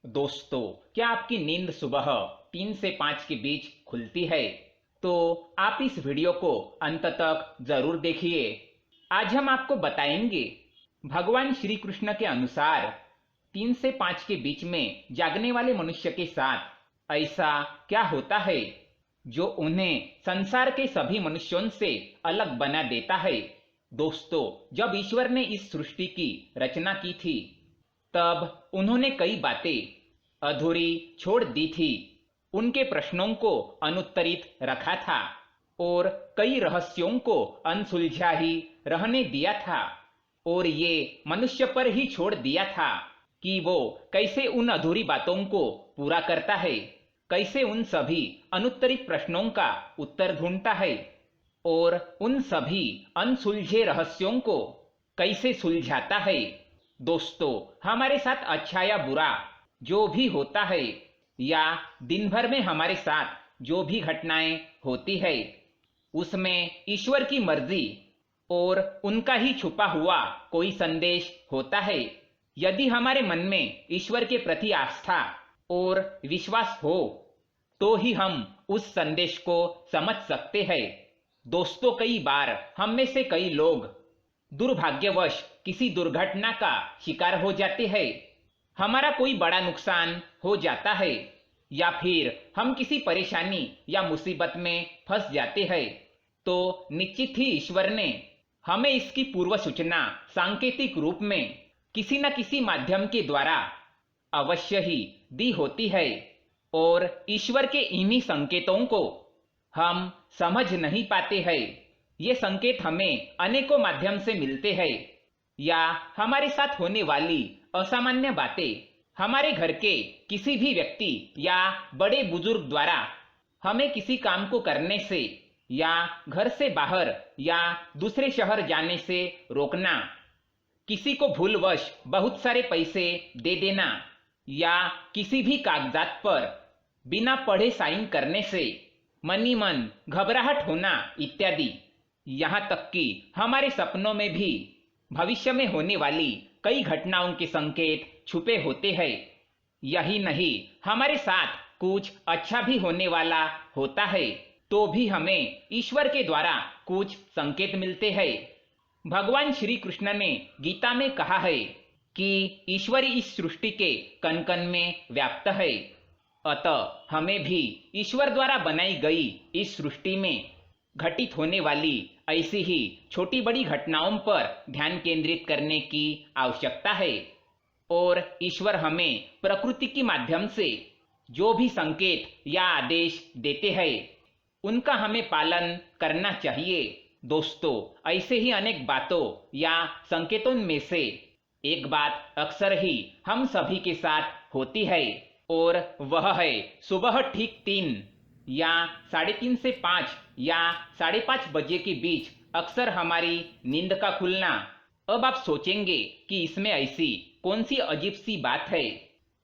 दोस्तों, क्या आपकी नींद सुबह 3 से 5 के बीच खुलती है? तो आप इस वीडियो को अंत तक जरूर देखिए। आज हम आपको बताएंगे भगवान श्री कृष्ण के अनुसार 3 से 5 के बीच में जागने वाले मनुष्य के साथ ऐसा क्या होता है जो उन्हें संसार के सभी मनुष्यों से अलग बना देता है। दोस्तों, जब ईश्वर ने इस सृष्टि की रचना की थी तब उन्होंने कई बातें अधूरी छोड़ दी थी, उनके प्रश्नों को अनुत्तरित रखा था और कई रहस्यों को अनसुलझा ही रहने दिया था और ये मनुष्य पर ही छोड़ दिया था कि वो कैसे उन अधूरी बातों को पूरा करता है, कैसे उन सभी अनुत्तरित प्रश्नों का उत्तर ढूंढता है और उन सभी अनसुलझे रहस्यों को कैसे सुलझाता है। दोस्तों, हमारे साथ अच्छा या बुरा जो भी होता है या दिन भर में हमारे साथ जो भी घटनाएं होती है उसमें ईश्वर की मर्जी और उनका ही छुपा हुआ कोई संदेश होता है। यदि हमारे मन में ईश्वर के प्रति आस्था और विश्वास हो तो ही हम उस संदेश को समझ सकते हैं। दोस्तों, कई बार हम में से कई लोग दुर्भाग्यवश किसी दुर्घटना का शिकार हो जाते हैं, हमारा कोई बड़ा नुकसान हो जाता है या फिर हम किसी परेशानी या मुसीबत में फंस जाते हैं, तो निश्चित ही ईश्वर ने हमें इसकी पूर्व सूचना सांकेतिक रूप में किसी न किसी माध्यम के द्वारा अवश्य ही दी होती है और ईश्वर के इन्हीं संकेतों को हम समझ नहीं पाते हैं। ये संकेत हमें अनेकों माध्यम से मिलते हैं या हमारे साथ होने वाली असामान्य बातें, हमारे घर के किसी भी व्यक्ति या बड़े बुजुर्ग द्वारा हमें किसी काम को करने से या घर से बाहर या दूसरे शहर जाने से रोकना, किसी को भूलवश बहुत सारे पैसे दे देना या किसी भी कागजात पर बिना पढ़े साइन करने से मन ही मन घबराहट होना इत्यादि। यहाँ तक कि हमारे सपनों में भी भविष्य में होने वाली कई घटनाओं के संकेत छुपे होते हैं। यही नहीं, हमारे साथ कुछ अच्छा भी होने वाला होता है तो भी हमें ईश्वर के द्वारा कुछ संकेत मिलते हैं। भगवान श्री कृष्ण ने गीता में कहा है कि ईश्वर इस सृष्टि के कण कण में व्याप्त है, अतः हमें भी ईश्वर द्वारा बनाई गई इस सृष्टि में घटित होने वाली ऐसी ही छोटी बड़ी घटनाओं पर ध्यान केंद्रित करने की आवश्यकता है और ईश्वर हमें प्रकृति के माध्यम से जो भी संकेत या आदेश देते हैं उनका हमें पालन करना चाहिए। दोस्तों, ऐसे ही अनेक बातों या संकेतों में से एक बात अक्सर ही हम सभी के साथ होती है और वह है सुबह ठीक 3 या 3:30 से 5 या 5:30 बजे के बीच अक्सर हमारी नींद का खुलना। अब आप सोचेंगे कि इसमें ऐसी कौन सी अजीब सी बात है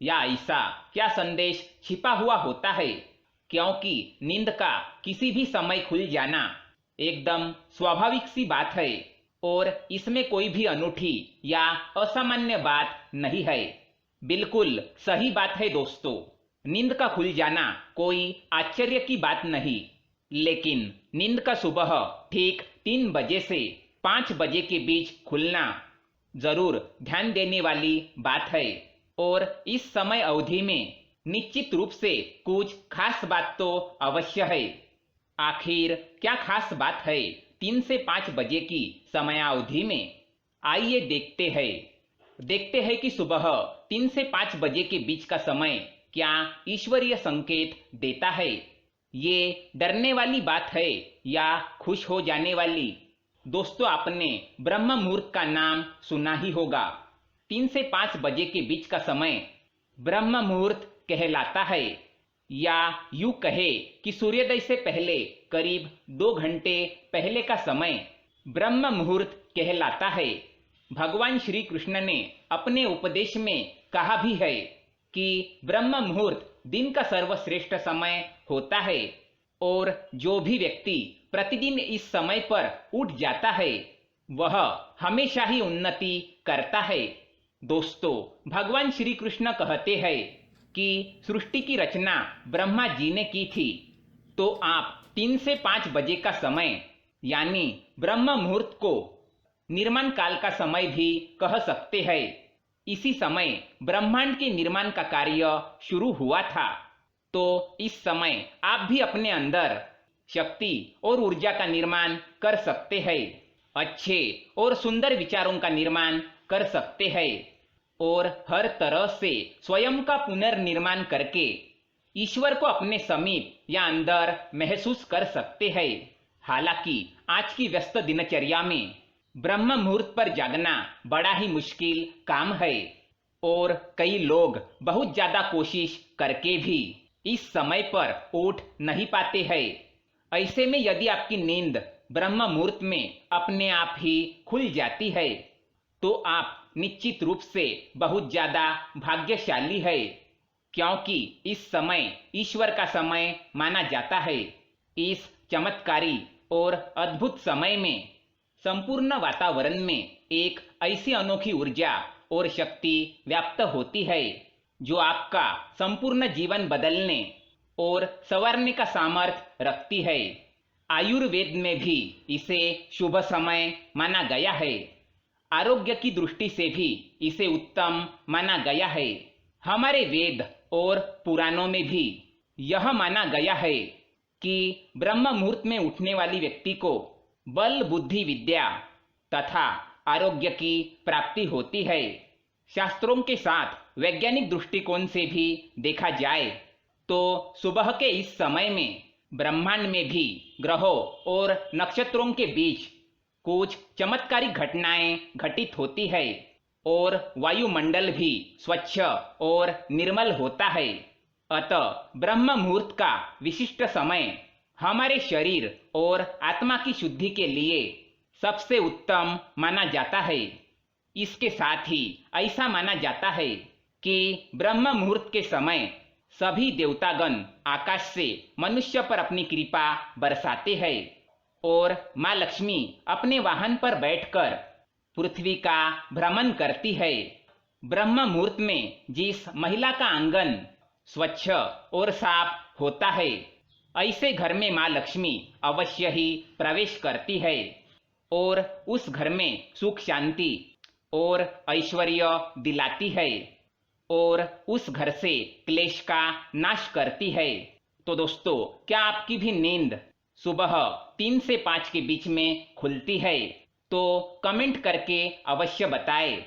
या ऐसा क्या संदेश छिपा हुआ होता है, क्योंकि नींद का किसी भी समय खुल जाना एकदम स्वाभाविक सी बात है और इसमें कोई भी अनूठी या असामान्य बात नहीं है। बिल्कुल सही बात है दोस्तों, नींद का खुल जाना कोई आश्चर्य की बात नहीं, लेकिन नींद का सुबह ठीक 3 बजे से 5 बजे के बीच खुलना जरूर ध्यान देने वाली बात है और इस समय अवधि में निश्चित रूप से कुछ खास बात तो अवश्य है। आखिर क्या खास बात है 3 से 5 बजे की समयावधि में? आइए देखते हैं कि सुबह 3 से 5 बजे के बीच का समय क्या ईश्वरीय संकेत देता है। ये डरने वाली बात है या खुश हो जाने वाली? दोस्तों, आपने ब्रह्म मुहूर्त का नाम सुना ही होगा। 3 से 5 बजे के बीच का समय ब्रह्म मुहूर्त कहलाता है या यूं कहे कि सूर्योदय से पहले करीब 2 घंटे पहले का समय ब्रह्म मुहूर्त कहलाता है। भगवान श्री कृष्ण ने अपने उपदेश में कहा भी है कि ब्रह्म मुहूर्त दिन का सर्वश्रेष्ठ समय होता है और जो भी व्यक्ति प्रतिदिन इस समय पर उठ जाता है वह हमेशा ही उन्नति करता है। दोस्तों, भगवान श्री कृष्ण कहते हैं कि सृष्टि की रचना ब्रह्मा जी ने की थी, तो आप 3 से 5 बजे का समय यानी ब्रह्म मुहूर्त को निर्माण काल का समय भी कह सकते हैं। इसी समय ब्रह्मांड के निर्माण का कार्य शुरू हुआ था। तो इस समय आप भी अपने अंदर शक्ति और ऊर्जा का निर्माण कर सकते हैं, अच्छे और सुंदर विचारों का निर्माण कर सकते हैं और हर तरह से स्वयं का पुनर्निर्माण करके ईश्वर को अपने समीप या अंदर महसूस कर सकते हैं। हालांकि आज की व्यस्त दिनचर्या में ब्रह्म मुहूर्त पर जागना बड़ा ही मुश्किल काम है और कई लोग बहुत ज्यादा कोशिश करके भी इस समय पर उठ नहीं पाते हैं। ऐसे में यदि आपकी नींद ब्रह्म मुहूर्त में अपने आप ही खुल जाती है तो आप निश्चित रूप से बहुत ज्यादा भाग्यशाली है, क्योंकि इस समय ईश्वर का समय माना जाता है। इस चमत्कारी और अद्भुत समय में संपूर्ण वातावरण में एक ऐसी अनोखी ऊर्जा और शक्ति व्याप्त होती है जो आपका संपूर्ण जीवन बदलने और संवारने का सामर्थ्य रखती है। आयुर्वेद में भी इसे शुभ समय माना गया है। आरोग्य की दृष्टि से भी इसे उत्तम माना गया है। हमारे वेद और पुराणों में भी यह माना गया है कि ब्रह्म मुहूर्त में उठने वाली व्यक्ति को बल बुद्धि विद्या तथा आरोग्य की प्राप्ति होती है। शास्त्रों के साथ वैज्ञानिक दृष्टिकोण से भी देखा जाए तो सुबह के इस समय में ब्रह्मांड में भी ग्रहों और नक्षत्रों के बीच कुछ चमत्कारिक घटनाएं घटित होती है और वायुमंडल भी स्वच्छ और निर्मल होता है। अतः ब्रह्म मुहूर्त का विशिष्ट समय हमारे शरीर और आत्मा की शुद्धि के लिए सबसे उत्तम माना जाता है। इसके साथ ही ऐसा माना जाता है कि ब्रह्म मुहूर्त के समय सभी देवतागण आकाश से मनुष्य पर अपनी कृपा बरसाते हैं और माँ लक्ष्मी अपने वाहन पर बैठकर पृथ्वी का भ्रमण करती है। ब्रह्म मुहूर्त में जिस महिला का आंगन स्वच्छ और साफ होता है, ऐसे घर में माँ लक्ष्मी अवश्य ही प्रवेश करती है और उस घर में सुख शांति और ऐश्वर्य दिलाती है और उस घर से क्लेश का नाश करती है। तो दोस्तों, क्या आपकी भी नींद सुबह 3 से 5 के बीच में खुलती है? तो कमेंट करके अवश्य बताएं।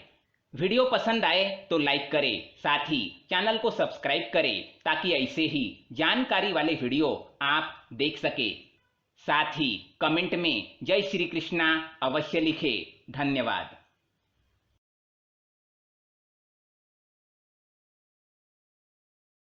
वीडियो पसंद आए तो लाइक करें, साथ ही चैनल को सब्सक्राइब करें ताकि ऐसे ही जानकारी वाले वीडियो आप देख सके। साथ ही कमेंट में जय श्री कृष्णा अवश्य लिखें। धन्यवाद।